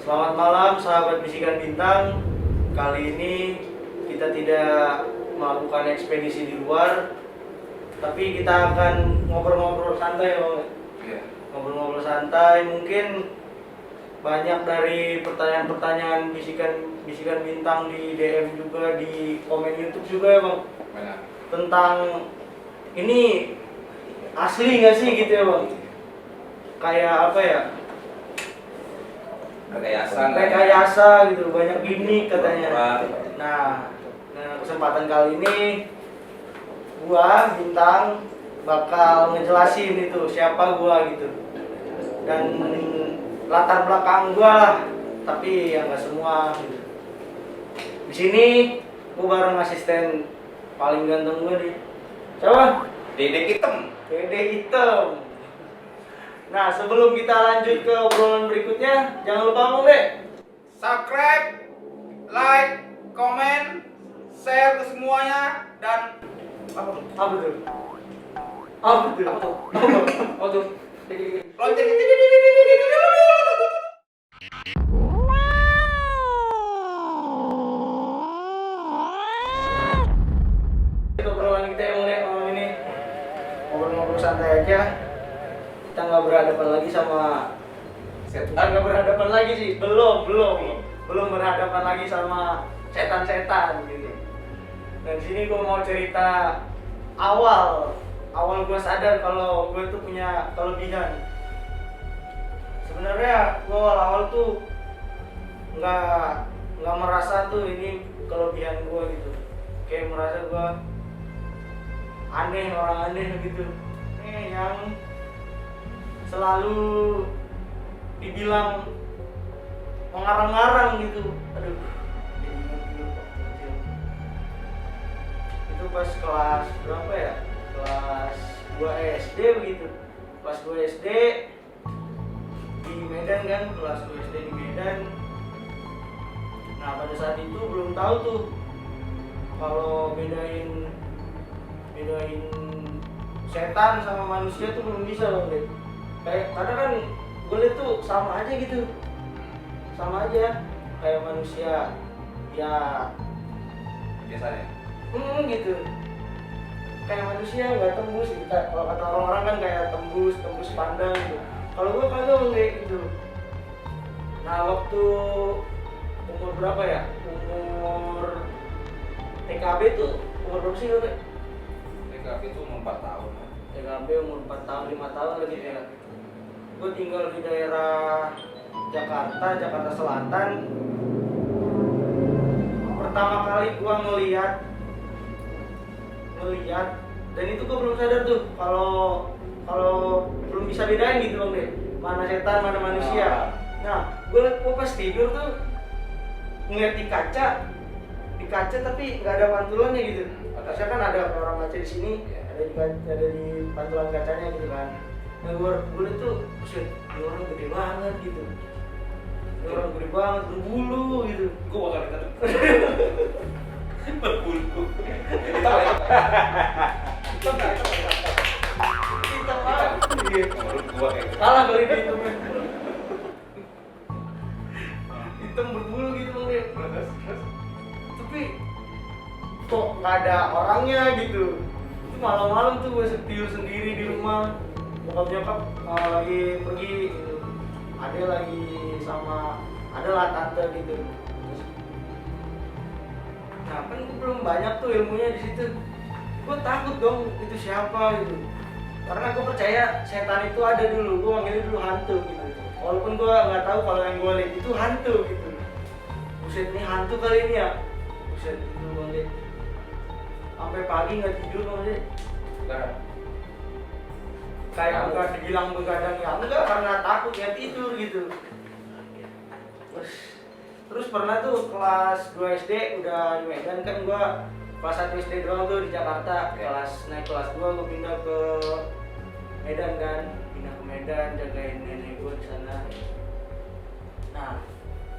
Selamat malam sahabat Bisikan Bintang. Kali ini kita tidak melakukan ekspedisi di luar, tapi kita akan ngobrol-ngobrol santai, Bang. Iya. Ngobrol-ngobrol santai, mungkin banyak dari pertanyaan-pertanyaan Bisikan Bintang di DM juga, di komen YouTube juga ya, Bang. Banyak. Tentang ini asli nggak sih gitu ya, Bang? Kayak apa ya? Rekayasa gitu, banyak gimmick katanya. Nah, kesempatan kali ini gua Bintang bakal ngejelasin itu siapa gua gitu, dan latar belakang gua lah, tapi yang nggak semua gitu. Di sini gua bareng asisten paling ganteng gua nih. Siapa? Dedek hitam. Dede Hitam. Nah, sebelum kita lanjut ke obrolan berikutnya, jangan lupa Bang Dek, Subscribe, like, komen, share ke semuanya, dan apa tuh? Apa tuh? Apa tuh? lonceng. Obrolan kita yang mulai malam ini ngobrol-ngobrol santai aja. Kita nggak berhadapan lagi sama setan, nggak berhadapan lagi sih, belum berhadapan lagi sama setan-setan gitu. Dan sini gue mau cerita awal gue sadar kalau gue tuh punya kelebihan. Sebenarnya gue awal tuh nggak merasa tuh ini kelebihan gue gitu, kayak merasa gue aneh, orang aneh gitu, yang selalu dibilang mengarang-arang gitu. Aduh, itu pas kelas berapa ya? Kelas 2 SD begitu. Kelas 2 SD di Medan kan, kelas 2 SD di Medan. Nah, pada saat itu belum tahu tuh kalau bedain setan sama manusia tuh belum bisa loh, Bang. Kayak karena kan gue liat tuh sama aja gitu, sama aja kayak manusia ya Biasanya. gitu, kayak manusia nggak tembus gitu. Kalau kata orang-orang kan kayak tembus pandang gitu. Kalau gue kagak kayak gitu. Nah, waktu umur berapa ya, umur TKB tuh umur berapa sih gue? TKB itu umur 4 tahun. TKB umur 4 tahun, 5 tahun lagi ya. Gue tinggal di daerah Jakarta Selatan. Pertama kali gue ngeliat, dan itu gue belum sadar tuh kalau belum bisa bedain gitu, Bang deh, mana setan mana manusia. Nah, gue pas tidur tuh ngeliat di kaca tapi nggak ada pantulannya gitu. Biasanya kan ada orang kaca di sini, ada di pantulan kacanya gitu kan. Nah, gue liat tuh, buset, ini orang gede banget gitu. Ini orang gede banget, berbulu gitu. Gue bakal kata berbulu. Hitam banget. Iya. Menurut gue kayak Kalah kali dia hitamnya. Hitam berbulu gitu, Bang deh. Tapi kok nggak ada orangnya gitu. Itu malam-malam tuh gue tidur sendiri di rumah. Bokap-nyokap lagi pergi gitu. Ada lagi sama adalah tante gitu. Terus, nah kan gue belum banyak tuh ilmunya di situ. Gue takut dong itu siapa gitu. Karena gue percaya setan itu ada dulu. Gue manggilnya dulu hantu gitu. Walaupun gue nggak tahu kalau yang gue lihat itu hantu gitu. Buset, ini hantu kali ini ya. Buset, itu Bang De. Sampai pagi nggak tidur, Bang De. kayak enggak dibilang begadang ya enggak, karena takut ya tidur gitu. Terus pernah tuh kelas 2 SD udah di Medan kan, gua kelas 1 SD doang tuh di Jakarta. Naik kelas 2 gua pindah ke Medan kan, pindah ke Medan jagain nenek gua di sana. Nah,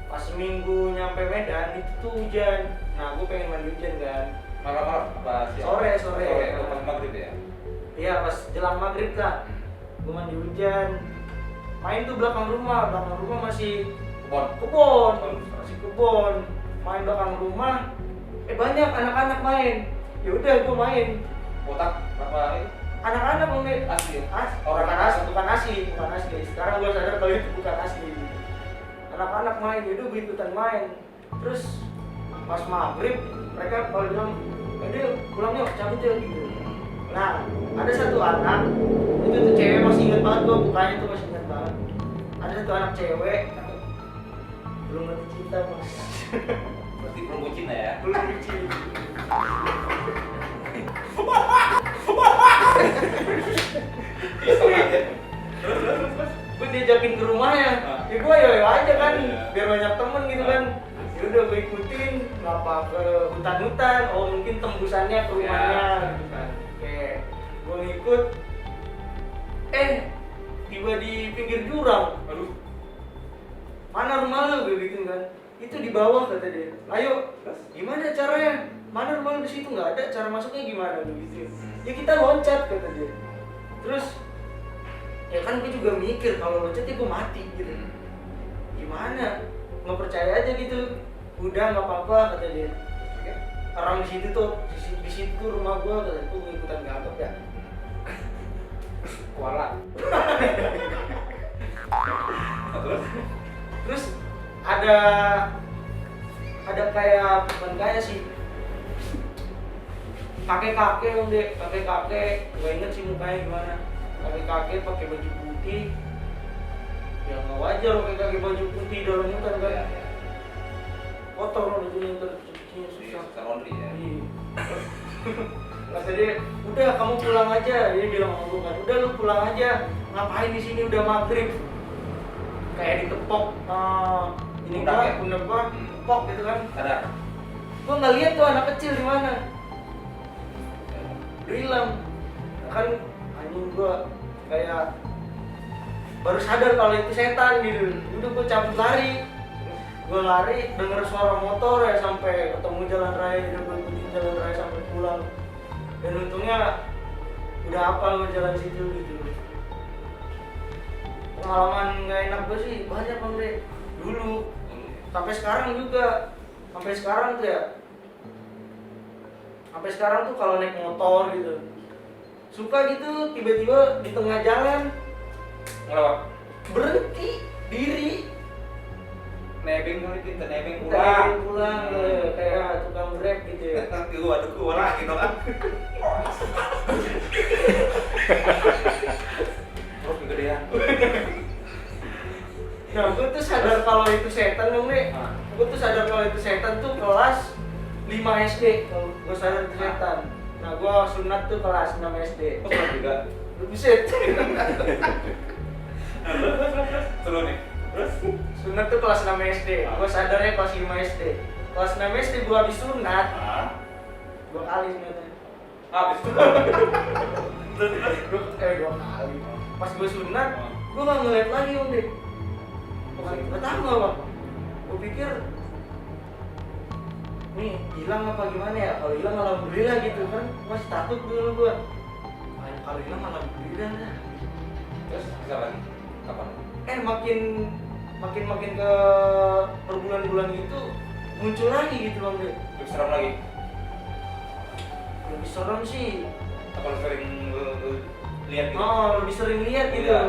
pas seminggu nyampe Medan itu tuh hujan. Nah, gua pengen mandi hujan kan. Malam apa siang? Sore. Pas maghrib ya? Iya, pas jelang maghrib lah. Gua mandi hujan. Main tuh belakang rumah masih kebon, masih kebon. Main belakang rumah, banyak anak-anak main. Ya udah gua main. Botak apa itu? Anak-anak main. Asli. Bukan asli. Sekarang gua sadar kalau itu bukan asli. Anak-anak main, itu gua ikutan main. Terus pas maghrib mereka kalau bilang, dia pulang yuk, cabut yuk gitu. Nah, ada satu anak, itu tuh cewek, masih inget banget gua, mukanya tuh masih inget banget. Ada satu anak cewek, belum ngerti cinta mas. Berarti belum bucin ya? Belum bucin. Iseng aja. Gue diajakin ke rumahnya, ya gue yo aja kan, biar banyak temen gitu kan. Ya udah gue ikutin, ngapa ke hutan-hutan, mungkin tembusannya ke rumahnya gitu kan. Oke, gue ngikut, tiba di pinggir jurang. Aduh, mana rumah lu? Gue gitu kan. Itu di bawah kata dia. Ayo, gimana caranya? Mana rumah lu? Di situ nggak ada. Cara masuknya gimana? Gitu. Ya kita loncat kata dia. Terus, ya kan gue juga mikir kalau loncat ya gue mati gitu. Gimana? Nggak percaya aja gitu. Udah nggak apa-apa kata dia. Orang di situ tuh, di situ rumah gue kata dia. Gue ikutan gagap ya. Kuala. Terus ada kayak, bukan kayak sih, kakek-kakek gak inget sih mukanya gimana. Kakek-kakek pakai baju putih, ya nggak wajar pakai baju putih dalam hutan kan. Kotor bajunya, tercucinya susah. Laundry ya. Kata dia, udah kamu pulang aja. Dia bilang sama gue kan, udah lu pulang aja. Ngapain di sini udah maghrib? Kayak ditepok ini pundak gua, tepok gitu kan. Ada. Gua nggak lihat tuh anak kecil di mana. Udah hilang. Kan anjing gua kayak baru sadar kalau itu setan gitu. Udah gua cabut lari. Gua lari denger suara motor ya sampai ketemu jalan raya, gua ikutin jalan raya sampai pulang. Dan untungnya udah hafal gua jalan situ gitu. Pengalaman nggak enak gue sih banyak Bang Dre. Dulu sampai sekarang juga, sampai sekarang tuh kalau naik motor gitu suka gitu tiba-tiba di tengah jalan Ngelawak. berhenti diri, Nebeng kali kita nebeng pulang kayak tukang grab gitu ya. Gua lagi gitu kan. Terus kegedean. Nah, gue tuh sadar kalau itu setan dong, Nek. Gue tuh sadar kalau itu setan tuh kelas 5 SD. Kalau gue sadar itu setan. Nah, gue sunat tuh kelas 6 SD. Oh, juga. Buset. Seru nih. Terus Sunat tuh kelas 6 SD. Gue sadarnya kelas 5 SD. Kelas 6 SD gue habis sunat. 2 kali sunatnya. habis itu. 2 kali. Pas gue sunat, gue gak ngeliat lagi Om Dek. Gak tau gak Bang. Gue pikir nih hilang apa gimana ya? Kalau hilang alhamdulillah gitu kan. Masih takut dulu gue. Kalau hilang alhamdulillah lah. Terus bisa lagi? Kapan? Makin ke berbulan-bulan gitu muncul lagi gitu Bang Dek. Lebih serem lagi? Lebih serem sih. Apa lu sering lu lihat gitu? Lebih sering lihat gitu. Iya.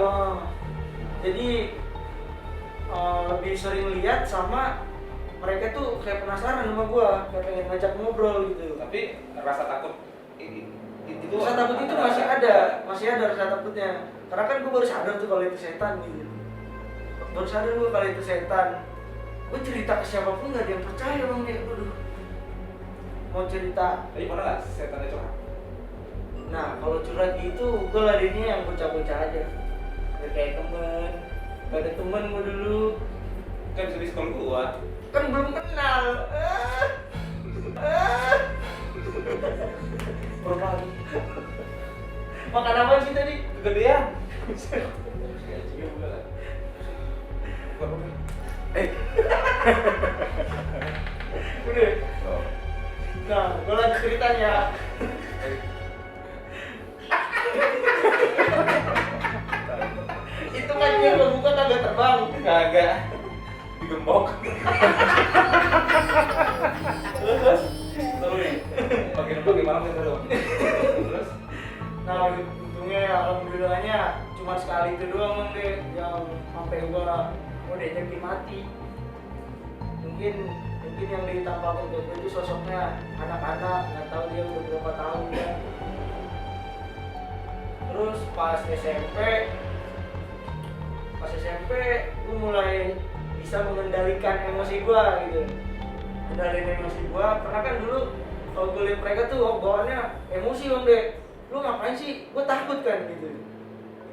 Jadi lebih sering lihat sama mereka tuh kayak penasaran sama gua, kayak pengen ngajak ngobrol gitu. Tapi rasa takut itu Rasa takut itu masih ada rasa takutnya. Karena kan gua baru sadar tuh kalau itu setan gitu. Baru sadar gua kalau itu setan. Gua cerita ke siapapun nggak ada yang percaya Bang Dek. Aduh. Mau cerita Tapi pernah nggak setannya curhat? Nah kalau curhat gitu gue larinya yang bocah-bocah aja. Gak kayak temen, gak ada temen gue dulu. Kan bisa di sekolah gua. Kan belum kenal. Perumahan. Makan apa sih tadi? Kegedean. Udah. Nah, gue lanjut ceritanya. Itu kan yang gue buka kagak terbang. Kagak. Digembok. Terus seru nih. Pagi malam seru. Terus Nah, untungnya alhamdulillahnya cuma sekali itu doang Bang deh yang sampai gua diajak mati. Mungkin yang ditampakkan ke gue itu sosoknya anak-anak, nggak tahu dia udah berapa tahun ya. Terus pas SMP gue mulai bisa mengendalikan emosi gua gitu. Mengendalikan emosi gua karena kan dulu kalau gue lihat mereka tuh bawaannya emosi Bang deh. Lu ngapain sih? Gue takut kan gitu.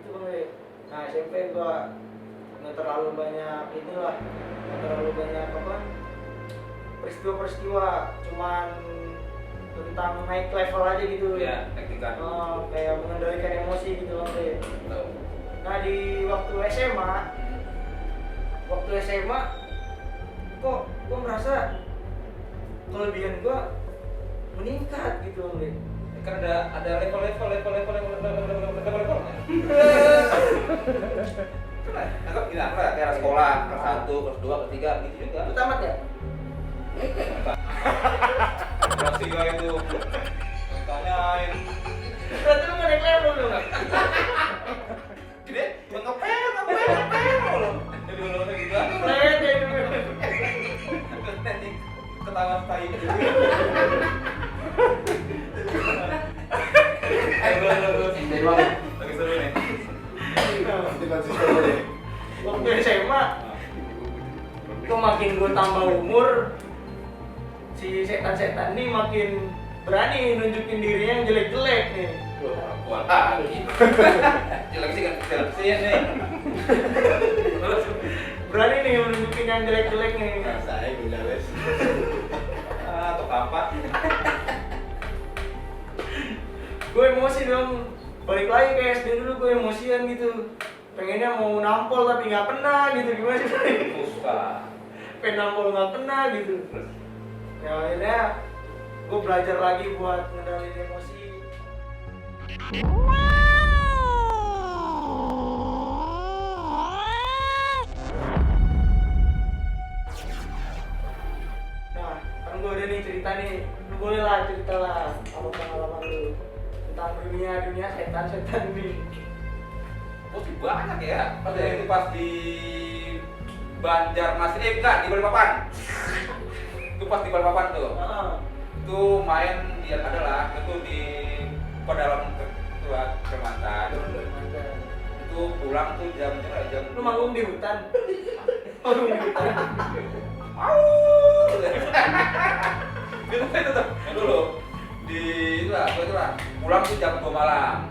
Itu Bang deh. Nah SMP gua nggak terlalu banyak inilah, nggak terlalu banyak apa peristiwa-peristiwa, cuman tentang naik level aja gitu. ya, teknikan. Kayak mengendalikan emosi gitu Bang deh. Tahu. Nah di waktu SMA kok gue merasa kelebihan gue meningkat gitu Bang deh. Kan ada level-levelnya. Anggap gini lah, kayak sekolah, kelas 1, kelas 2, kelas 3, gitu juga. Lu tamat ya? Kelas 3 itu tanyain. Berarti lu nggak naik level lu? Gede, ngepel. Jadi lulus gitu. Naik ya dulu. Nanti ketawa tai. Lagi seru nih. Waktu SMA, kok makin gue tambah umur, si setan-setan ini makin berani nunjukin dirinya yang jelek-jelek nih. Kuat lagi. Jelek sih kan, jelek sih ya nih. Berani nih nunjukin yang jelek-jelek nih. Saya gila wes. Atau apa? Gue emosi dong, balik lagi ke SD dulu gue emosian gitu. Pengennya mau nampol tapi nggak pernah gitu, gimana sih? Suka. Pengen nampol nggak pernah gitu. Ya akhirnya gue belajar lagi buat ngendalin emosi. Nah, kan gue udah nih cerita nih, lu boleh lah cerita lah apa pengalaman lu tentang dunia setan-setan ini. Oh sih banyak ya. Pada itu pas di Banjarmasin, enggak di Balikpapan. Itu pas di Balikpapan tuh. Itu main dia adalah itu di pedalam Kecamatan. Itu pulang tuh jam. Lu manggung di hutan. Manggung di hutan. Itu tuh dulu di itulah pulang tuh jam 2 malam.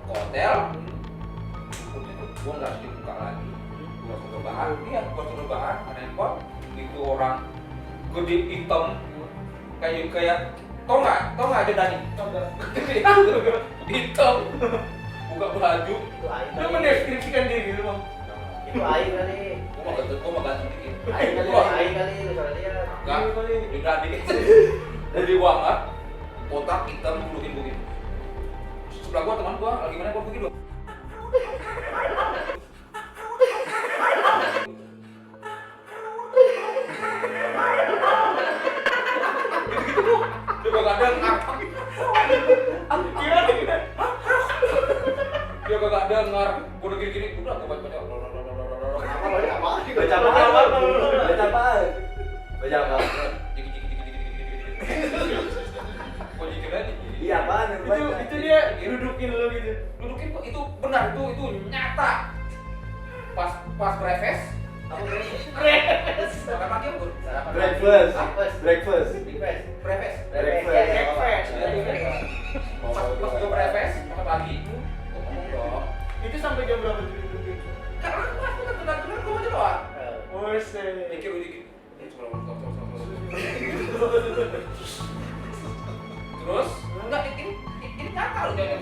Ke hotel. Gua nggak sedih buka lagi. Gua suruh bahan, ada handphone. Itu orang gede hitam kayak tau nggak aja Dani hitam buka baju. Lu mendeskripsikan diri lu Bang. Itu air kali. Gua mau gantung dikit. Air kali lu soalnya dia. Enggak, di Dani gede banget, kotak hitam bulukin begini. Sebelah gua teman gua lagi mana gua begitu. Dia kagak dengar. Dia kagak dengar. Gua udah gini-gini, udah gua baca. Baca apa? Gua jikir aja. Iya apaan? Itu dia dudukin lu gitu. Dudukin kok itu benar itu nyata. Pas breakfast. Apa breakfast? Makan pagi apa? Breakfast. Breakfast. Breakfast. Breakfast. Breakfast. Pas gue breakfast, makan pagi, gue ngomong dong. Itu sampai jam berapa tuh duduk? Karena pas gue tenang-tenang gue aja doang. Oh, Mikir dikit. Terus, enggak ini nyata loh jangan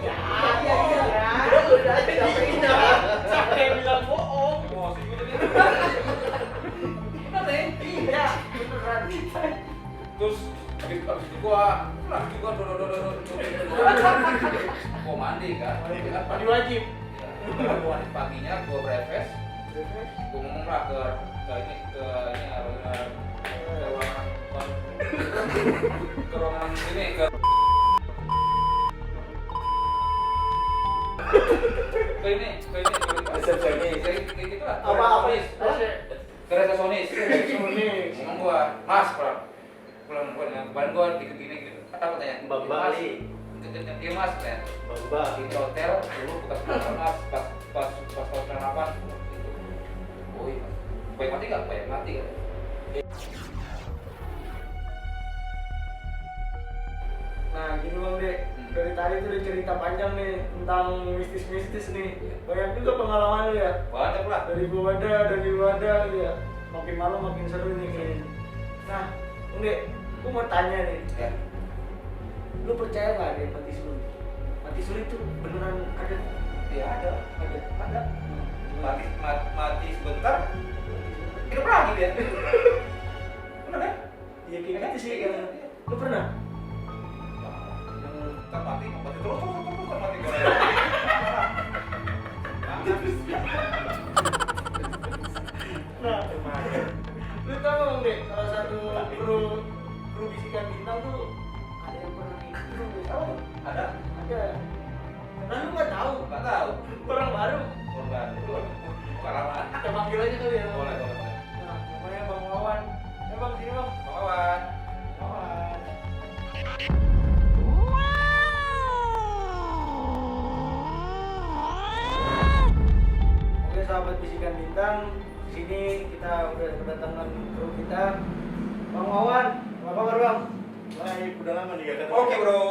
Udah aja ngapain dah. Siapa yang bilang bohong? emosi gue jadi. Bener deh. Iya, beneran. Terus abis itu gua pulang juga gua mandi kan. Mandi wajib. Ya, gua mandi paginya gua breakfast. Gua ngomong lah ke ini ke ruangan ini ke ini Resepsionis. kayak gitu lah. Apa? Ke resepsionis. Resepsionis. Ngomong gua, Mas, pulang kemarin gua gini gitu. Apa tanya? Mbak Bali. Iya Mas, ya. Mbak. Di hotel dulu bekas hotel Mas, pas tahun 98 gitu. Oh iya. Bayar mati nggak? Bayar mati kan? Nah, gini Bang Dek, dari tadi tuh udah cerita panjang nih tentang mistis-mistis nih. Banyak juga pengalaman lu ya. Banyak lah. Dari gua ada gitu ya. Makin malam makin seru nih kayaknya. Nah, Bang Dek, gua mau tanya nih. Ya. Lu percaya nggak ada mati suri? Mati suri tuh beneran ada? Ya ada. Mati sebentar, hidup lagi dia. Bener kan? Iya kayak gitu sih. Lu pernah? Kan mati terus kan mati gue. Nah, lu tau Bang Dek, salah satu kru bisikan bintang tuh ada yang pernah itu Oh, ada? ada. Nah lu nggak tahu, Nggak tahu. orang baru. Korban. Bukan lama. Kita panggil aja kali ya. Boleh. Nah, namanya Bang Wawan. Ya Bang, sini Bang. Kawan. Wawan. Oke sahabat bisikan bintang, di sini kita udah kedatangan kru kita, Bang Wawan. Apa kabar Bang? Baik, udah lama nih gak ketemu. Oke bro.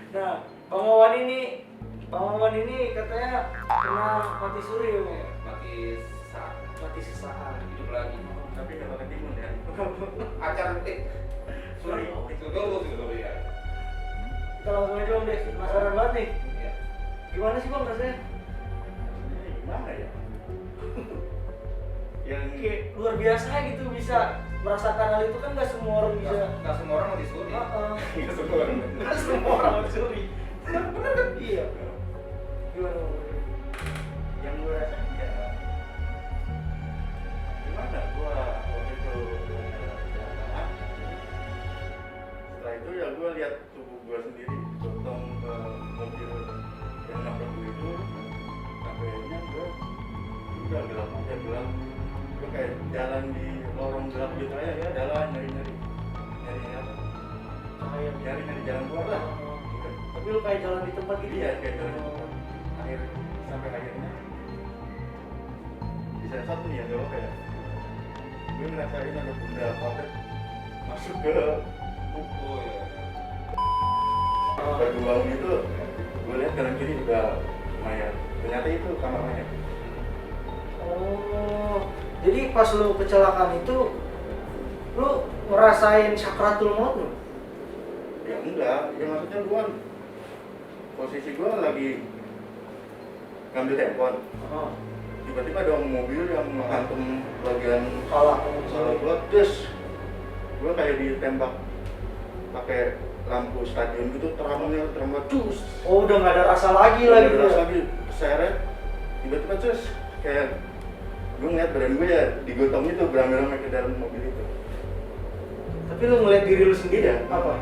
Nah, Bang Wawan ini katanya kena mati suri ya Bang ya? Mati saat Mati sesaat. hidup lagi. Tapi kalau ketimun ya. Acar Suri. Itu ya. Kita langsung aja Bang deh, penasaran banget nih. Iya. Gimana sih Bang rasanya? Ini gimana ya? Yang Kayak luar biasa gitu bisa merasakan hal itu kan nggak semua orang bisa. Nggak semua orang mau disuri. nggak semua orang. Nggak semua orang mau dicuri. Bener kan? Iya. Gimana Bang? Yang gue rasain ya gimana? Gua waktu itu kecelakaan. Setelah itu ya gue lihat tubuh gue sendiri gotong ke mobil yang nabrak gue itu. Sampai akhirnya gue udah gelap aja gelap. Gue kayak jalan di lorong gelap gitu aja ya, jalan nyari apa? Cahaya. Nyari jalan keluar lah. Tapi lu kayak jalan di tempat gitu Iya, kayak jalan di tempat. Sampai akhirnya di saat satu nih yang gak apa ya, gue ngerasain ada benda pabrik masuk ke Oh iya. baju bangun itu. Gue lihat kanan kiri udah mayat, ternyata itu kamar mayat. Oh, jadi pas lu kecelakaan itu lu ngerasain sakratul maut lu? Ya enggak, ya maksudnya gue posisi gue lagi ngambil handphone, Oh, tiba-tiba ada mobil yang menghantam bagian salah. gue, terus gue kayak ditembak pakai lampu stadion gitu, terangnya terang cus. Oh, udah nggak ada rasa lagi Udah lagi. terus lagi seret, tiba-tiba cus kayak gue ngeliat badan gue ya digotong itu beramai-ramai ke dalam mobil itu. Tapi lu ngeliat diri lu sendiri Iya. apa?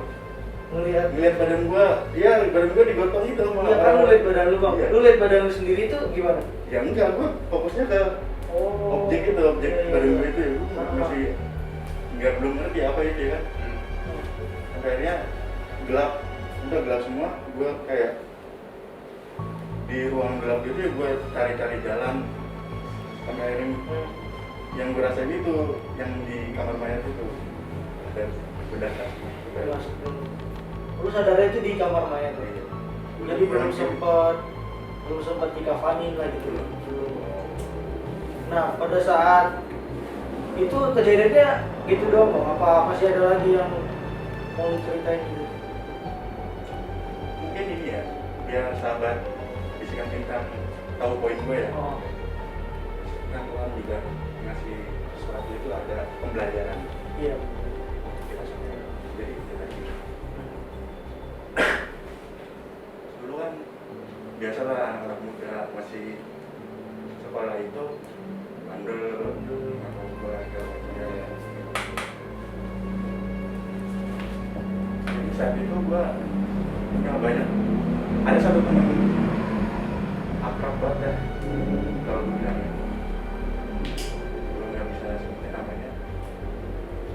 Ngeliat. Ngeliat badan gue, ya badan gue digotong itu sama Iya kan lu liat badan lu Bang. Iya. Lu liat badan lu sendiri itu gimana? Ya enggak, gue fokusnya ke Oh. objek itu, objek Iya, iya. badan gue itu ya. Gue Ah. masih nggak belum ngerti apa itu ya kan. Sampai akhirnya gelap, udah gelap semua. Gue kayak di ruang gelap itu ya gue cari-cari jalan. Sampai akhirnya yang gue rasain itu yang di kamar mayat itu ada bedak kaki. Masuk dulu. Lu sadarnya itu di kamar mayat tuh. Jadi belum sempat dikafanin lah gitu loh. Nah pada saat itu kejadiannya gitu doang Bang? Apa masih ada lagi yang mau lu ceritain gitu? Mungkin ini ya, biar sahabat bisikan cinta tahu poin gue ya. Oh. Kan Tuhan juga ngasih sesuatu itu ada pembelajaran. Iya. Jadi kita gitu. Dulu kan biasalah anak muda masih sekolah itu bandel atau beragama ya. Jadi saat itu gua nggak banyak. Ada satu teman akrab banget ya. Kalau gue bilang ya, gue nggak bisa sebutin namanya.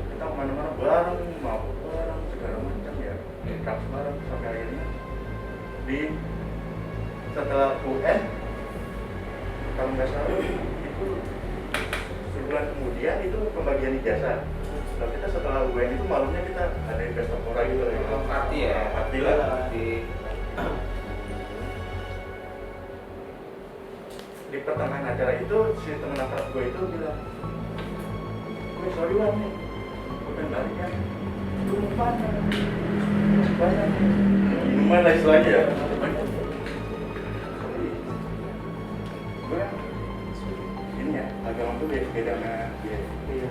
Kita kemana-mana bareng, mau bareng segala macam ya. Kita bareng sampai akhirnya di setelah UN kalau nggak salah itu sebulan kemudian itu pembagian ijazah. Kalau kita setelah UN itu malamnya kita ada pesta pora gitu ya. Party ya. Party lah. Di pertengahan acara itu si teman akrab gue itu bilang, gue sorry Wan nih, gue pengen balik ya. Lu mau mana? Masih banyak nih. Minuman lah istilahnya ya. Gue ini ya, agama tuh beda sama dia. Iya.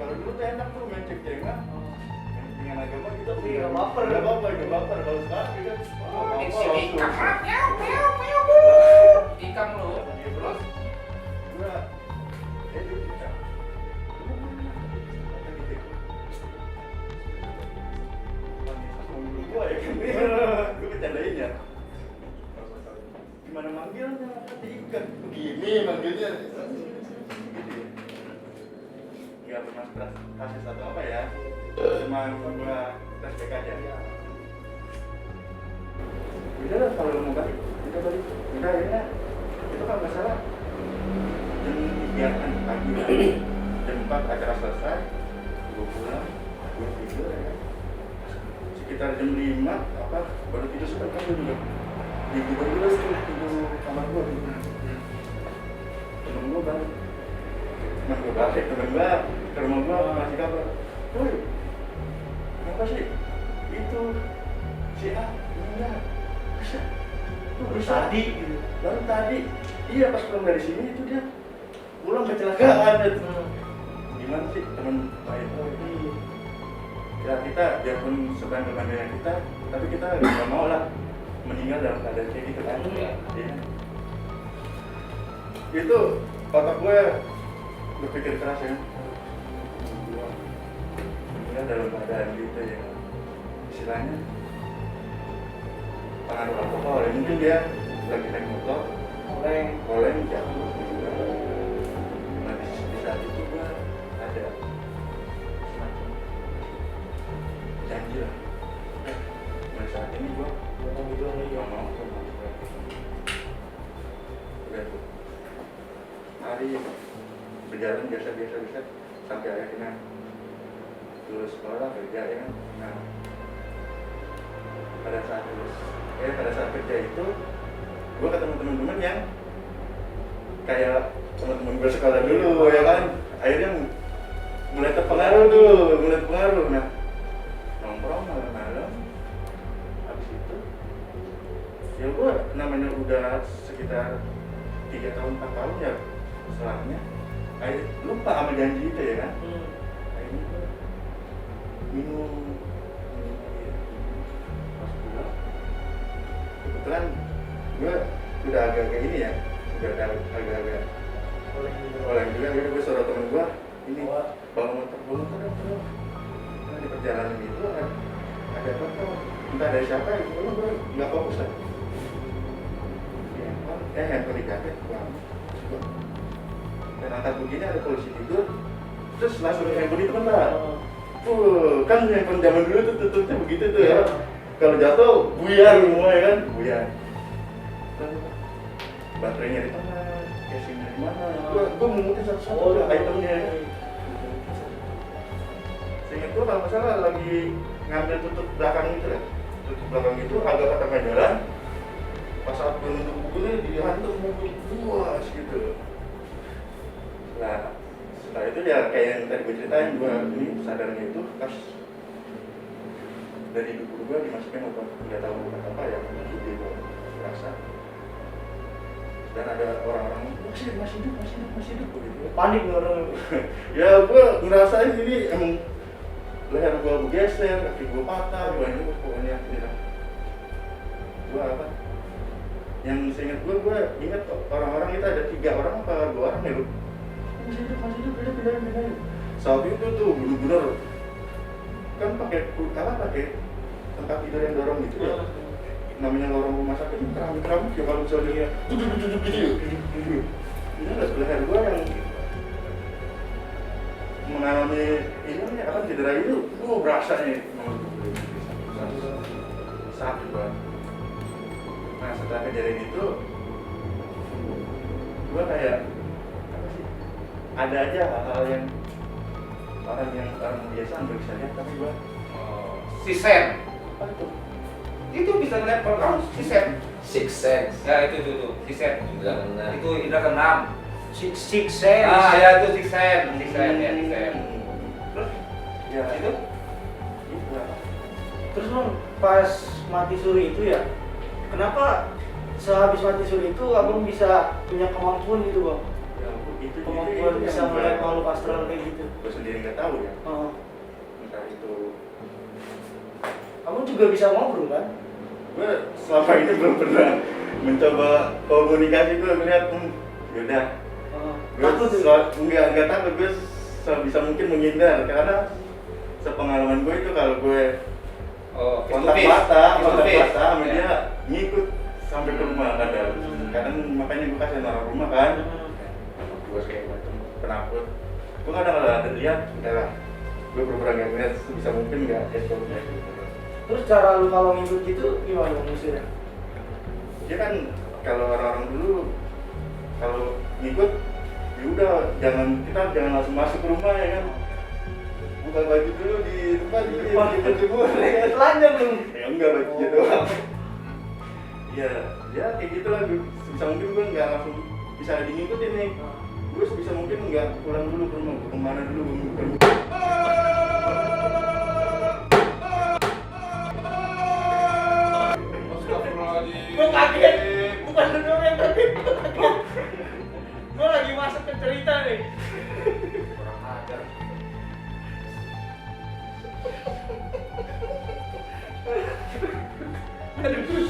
Kalau dulu tuh enak tuh main cek-cekan. Dengan agama kita Iya, baper. Gak baper. Kalau sekarang kita Ikam lu. terus gua itu kita gua ya kan gua bercandain ya gimana manggilnya kata ikan begini manggilnya gitu ya nggak pernah kasus atau apa ya cuma gua tes BK aja udah lah kalau mau balik kita balik udah akhirnya itu kan nggak salah jam 3 kan pagi lah jam 4 acara selesai gue pulang gue tidur ya sekitar jam 5 apa baru tidur sebentar gue juga tidur dulu setelah tidur kamar gue temen gue balik temen gue ke rumah gue ngasih kabar woi kenapa sih itu si A meninggal baru tadi iya pas pulang dari sini itu dia pulang kecelakaan itu gimana sih teman baik ya kita biarpun sebanding-bandingnya kita tapi kita nggak mau lah meninggal dalam keadaan kayak gitu kan ya. Itu otak gue berpikir keras ya meninggal dalam keadaan gitu ya istilahnya pengaruh alkohol ya mungkin dia lagi naik motor oleng jatuh nah di saat itu gua ada semacam janji lah mulai saat ini gua nggak mau udah tuh hari berjalan biasa sampai akhirnya lulus sekolah kerja ya kan nah pada saat kerja itu gue ketemu teman-teman yang kayak teman-teman gue sekolah dulu ya kan akhirnya mulai terpengaruh nah nongkrong malam-malam habis itu ya gue namanya udah sekitar 3 tahun 4 tahun ya setelahnya akhirnya lupa sama janji itu ya kan akhirnya gue minum kebetulan gue udah agak-agak ini ya udah agak-agak oleh juga gue suruh temen gue ini bawa motor nah, di perjalanan itu ada apa entah dari siapa ya gue nggak fokus lah handphone dijaket dan angkat begini ada polisi tidur terus langsung handphone itu bentar kan handphone zaman dulu tuh tutupnya begitu tuh ya kalau jatuh buyar semua ya kan buyar baterainya di tengah casingnya di mana gue memutin satu-satu itemnya seingat gue kalau nggak salah lagi ngambil tutup belakang itu ya, tutup belakang itu agak ke tengah jalan. Pas saat gue nunduk bukunya dihantam mobil luas gitu. Nah setelah itu ya kayak yang tadi gue ceritain, gue ini sadarnya itu pas dari buku gue dimasukin apa nggak tahu apa ya, gue merasa. Dan ada orang-orang masih hidup gitu. Panik nggak orang? Ya gue ngerasain ini emang leher gue bergeser, kaki gue patah, banyak pokoknya gitu. Gue apa? Yang seingat gue ingat orang-orang itu ada 3 orang apa 2 orang ya lu? Masih hidup, pindahin. Saat itu tuh bener-bener kan pakai tempat tidur yang dorong gitu ya. Namanya lorong rumah sakit itu keramik ya, kalau misalnya duduk gitu. Ini ada leher gue yang mengalami ini apa cedera itu, berasa nih sakit banget. Nah setelah kejadian itu, gue kayak apa sih? Ada aja hal-hal yang orang biasa nggak bisa lihat, tapi gue Sisen. apa itu? Itu bisa ngeliat kalau kamu sisen. Six Sense. Ya itu sisen. Indra keenam. Itu indra keenam. Six sense. Ah ya itu sisen ya sisen. Terus Ya itu itu apa? Terus bang, pas mati suri itu ya, kenapa sehabis mati suri itu abang bisa punya kemampuan gitu bang? Ya itu Kemampuan bisa yang melihat makhluk astral kayak gitu. gue sendiri nggak tahu ya. Oh. Entah itu Kamu juga bisa ngobrol kan? gue selama ini belum pernah mencoba komunikasi. Gue melihat yaudah Oh. gue Takut tuh. nggak takut, gue sebisa mungkin menghindar karena sepengalaman gue itu kalau gue kontak mata sama dia ngikut sampai ke rumah kadang makanya gue kasih orang rumah kan. Gue kayak macam penakut, gue kadang kalau ada lihat udahlah gue berperang nggak melihat sebisa mungkin nggak ekspor kayak gitu. Terus cara lu kalau ngikut gitu gimana ngusirnya? Dia kan kalau orang-orang dulu kalau ngikut ya udah kita jangan langsung masuk ke rumah ya kan, buka baju dulu di depan gitu Telanjang lu. ya enggak bajunya doang. Ya kayak gitu lah, sebisa mungkin gue nggak langsung bisa ngikutin nih, gue sebisa mungkin nggak pulang dulu ke rumah, gue kemana dulu gue Gue kaget, bukan lu doang yang kaget, gue kaget. Gue lagi masuk ke cerita nih. kurang ajar. Aduh, gue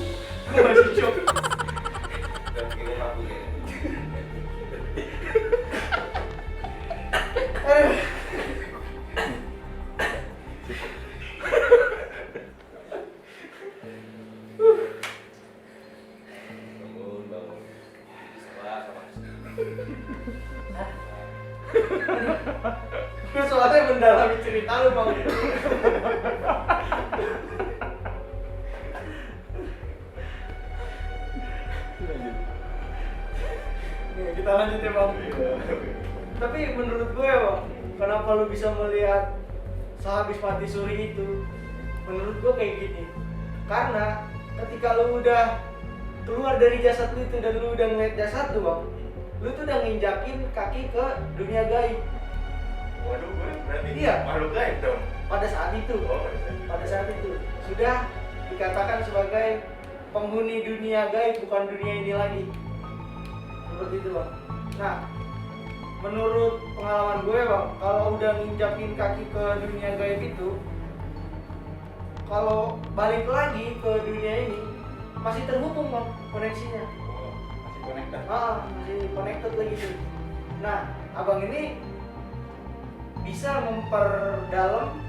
masih shock. Dan kira kabur ya. Aduh. Bangun. Sama. Gue soalnya mendalami cerita lu bang. Nih, kita lanjut ya bang. Tapi menurut gue ya bang, kenapa lu bisa melihat sehabis mati suri itu? Menurut gue kayak gini, karena ketika lu udah keluar dari jasad lu itu dan lu udah ngeliat jasad lu bang, lu tuh udah nginjakin kaki ke dunia gaib. waduh gue berarti Iya. makhluk gaib dong. Pada saat itu, pada saat itu sudah dikatakan sebagai penghuni dunia gaib, bukan dunia ini lagi. Seperti itu bang. Nah, menurut pengalaman gue bang, kalau udah nginjakin kaki ke dunia gaib itu, kalau balik lagi ke dunia ini masih terhubung bang koneksinya. Masih konektan. Masih connected lagi tuh. Nah, abang ini bisa memperdalam,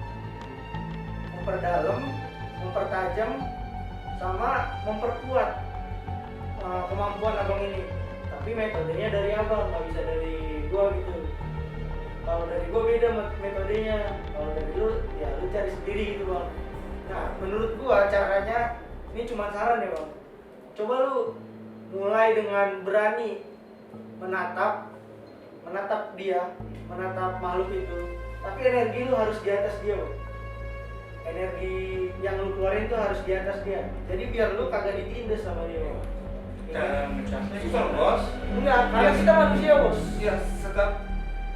mempertajam, sama memperkuat kemampuan abang ini. Tapi metodenya dari abang, nggak bisa dari gua gitu. Kalau dari gua beda metodenya. Kalau dari lu, ya lu cari sendiri gitu bang. Nah, menurut gua caranya, ini cuma saran ya bang. Coba lu mulai dengan berani menatap dia, menatap makhluk itu. Tapi energi lu harus di atas dia bang. energi yang lu keluarin tuh harus di atas dia. Jadi biar lu kagak ditindas sama dia. Cara ngecasnya Susah bos. Enggak, karena kita manusia bos. Ya setiap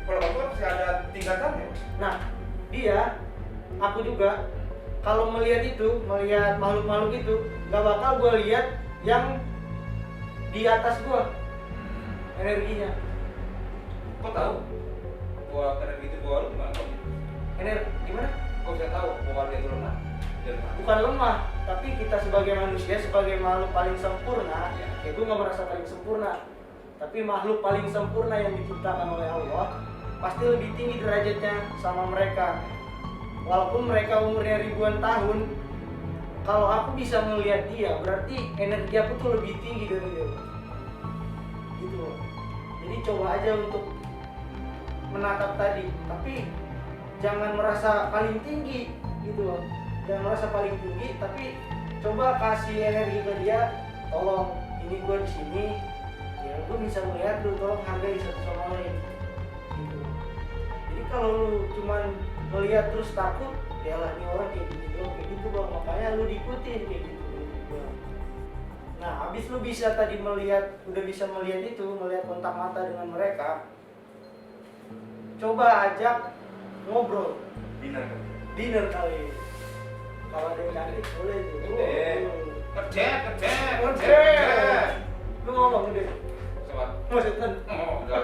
kalau batu kan pasti ada tingkatannya. Nah, dia, aku juga kalau melihat makhluk-makhluk itu, gak bakal gue lihat yang di atas gue energinya. Kok tahu? Bahwa energi itu bawa lu gimana kok? Gimana? Kok bisa tahu bahwa dia itu lemah? Dia lemah. Bukan lemah, tapi kita sebagai manusia, sebagai makhluk paling sempurna, ya gue gak merasa paling sempurna, tapi makhluk paling sempurna yang diciptakan oleh Allah pasti lebih tinggi derajatnya sama mereka. Walaupun mereka umurnya ribuan tahun, kalau aku bisa melihat dia, berarti energi aku tuh lebih tinggi dari dia. Gitu loh. Jadi coba aja untuk menatap tadi, tapi jangan merasa paling tinggi gitu loh. Jangan merasa paling tinggi, tapi coba kasih energi ke dia. Tolong, ini gue di sini, ya gue bisa melihat lu, tolong hargai satu sama lain. Gitu. Jadi kalau lu cuman melihat terus takut, ya lah ini orang kayak gitu bang, makanya lu diikutin kayak gitu. Nah, habis lu bisa tadi udah bisa melihat itu, melihat kontak mata dengan mereka, coba ajak ngobrol, dinner kali. Kalau ada yang cantik boleh tuh. Kerja. Lu ngomong gede. Coba. Maksudnya, Oh, enggak.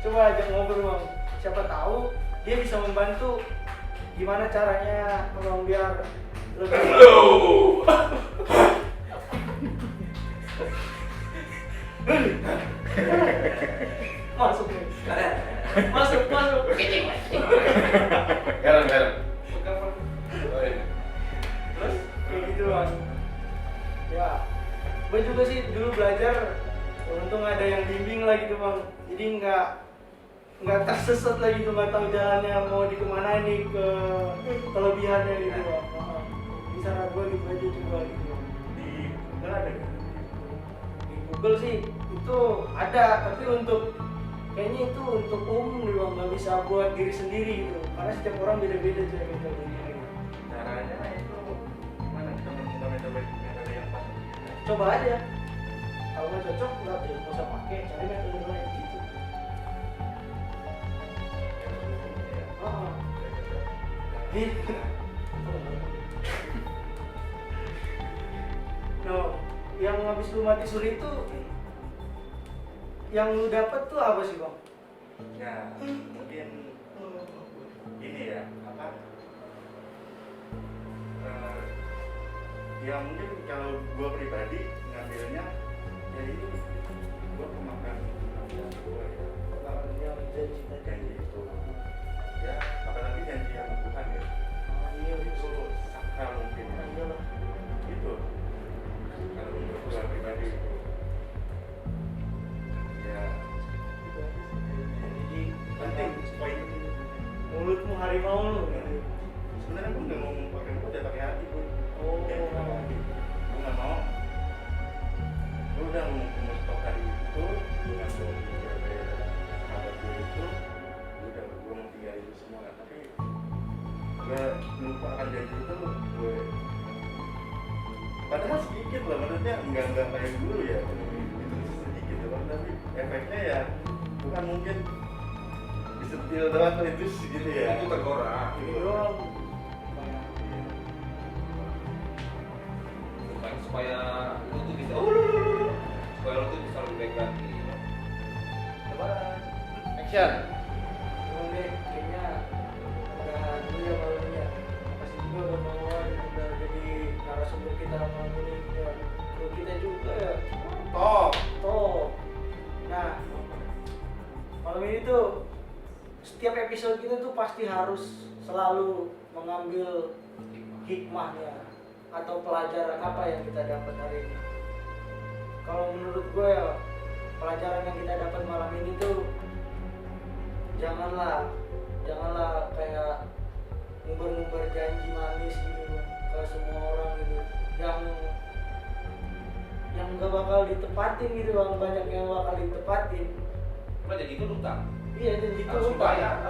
coba ajak ngobrol bang. Siapa tahu dia bisa membantu gimana caranya bang biar lebih. Masuk nih. Masuk. Garam. Terus kayak gitu bang. Ya, gue juga sih dulu belajar, untung ada yang bimbing lah gitu bang. Jadi nggak tersesat lagi tuh, nggak tahu jalannya mau di kemana nih, ke kelebihannya gitu bang. Di sana gue gitu aja coba gitu bang. Di Google ada kan? Di Google sih itu ada, tapi kayaknya itu untuk umum nih bang, nggak bisa buat diri sendiri gitu. Karena setiap orang beda-beda cara metodenya. Caranya itu gimana kita menemukan metode yang pas? Coba aja. Kalau nggak cocok nggak usah pakai, cari metode lain gitu. Gitu. No, yang habis lu mati suri itu, yang lu dapat tuh apa sih bang? Ya, mungkin ini ya, apa? Ya mungkin kalau gua pribadi ngambilnya ya ini gua kemakan gua ya. Yang janji Janji itu ya, apalagi janji sama Tuhan ya. Itu sakral mungkin ya. Itu kalau menurut gua pribadi ya Jadi penting poin mulutmu harimau lu. sebenarnya gua nggak ngomong pakai mulut ya, pakai hati gua. Oh. Ya, pakai hati. Gua nggak mau. Gua udah ngomong stok hari itu, gua nggak mau tinggal kayak sahabat gua itu, gua mau tinggal itu semua, tapi gua melupakan janji itu gue. Padahal sedikit lah, maksudnya nggak kayak dulu ya, itu sedikit doang, tapi efeknya ya bukan mungkin disentil doang tuh itu segitu ya. Itu tergora. Ini doang. Supaya lu tuh bisa lebih baik lagi. Coba. Action. Emang deh, kayaknya udah dulu ya malamnya. Makasih juga buat Bang Wan udah jadi narasumber kita malam ini. Ya, kru kita juga ya. Toh. Nah, malam ini tuh setiap episode kita tuh pasti harus selalu mengambil hikmahnya atau pelajaran apa yang kita dapat hari ini. Kalau menurut gue ya, pelajaran yang kita dapat malam ini tuh janganlah kayak ngumbar-ngumbar janji manis gitu ke semua orang gitu, yang nggak bakal ditepatin gitu bang, banyak yang bakal ditepatin. Nah, jadi itu utang. Iya, dan gitu Harus bayar,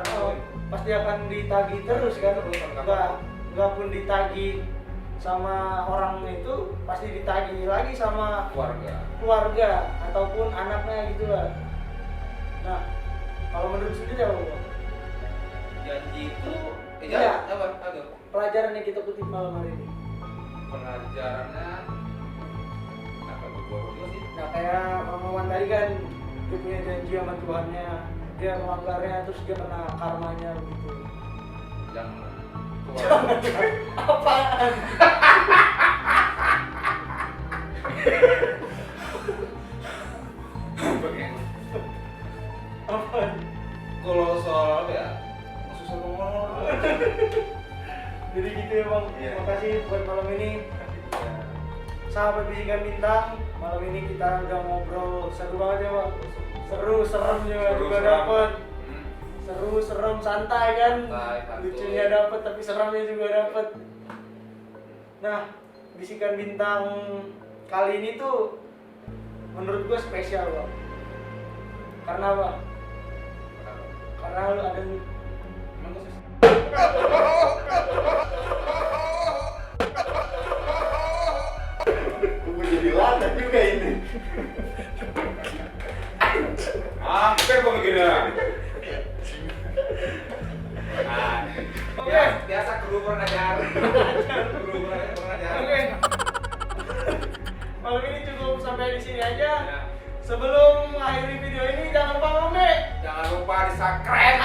pasti akan ditagih terus kan, nggak pun ditagih sama orang itu, pasti ditagih lagi sama keluarga ataupun anaknya gitu lah. Nah, kalau menurut sendiri apa Bang? Janji itu Iya. apa? Aduh. Pelajaran yang kita kutip malam hari ini. Pelajarannya apa gua sih? Nah kayak Bang Maman tadi kan dia punya janji sama Tuhannya, dia melanggarnya terus dia kena karmanya gitu. Jangan. Apaan? Apaan? Kalau soal apa ya? Susah ngomong. Jadi gitu ya Bang, Iya. makasih buat malam ini. Sahabat Bisikan Bintang, malam ini kita udah ngobrol seru banget ya Bang. Seru, serem juga dapet. Seru, serem, santai kan. Santai, Lucunya dapet tapi seramnya juga dapet. Nah, Bisikan Bintang kali ini tuh menurut gue spesial Bang. Karena apa? Karena lu ada Emang gua sih. Gue jadi lana juga ini. Hampir gua begini. Oke. Biasa kru kurang ajar. Kru kurang ajar. Oke. Malam ini cukup sampai di sini aja. Ya. Sebelum mengakhiri video ini jangan lupa Bang Dek. Jangan lupa di subscribe.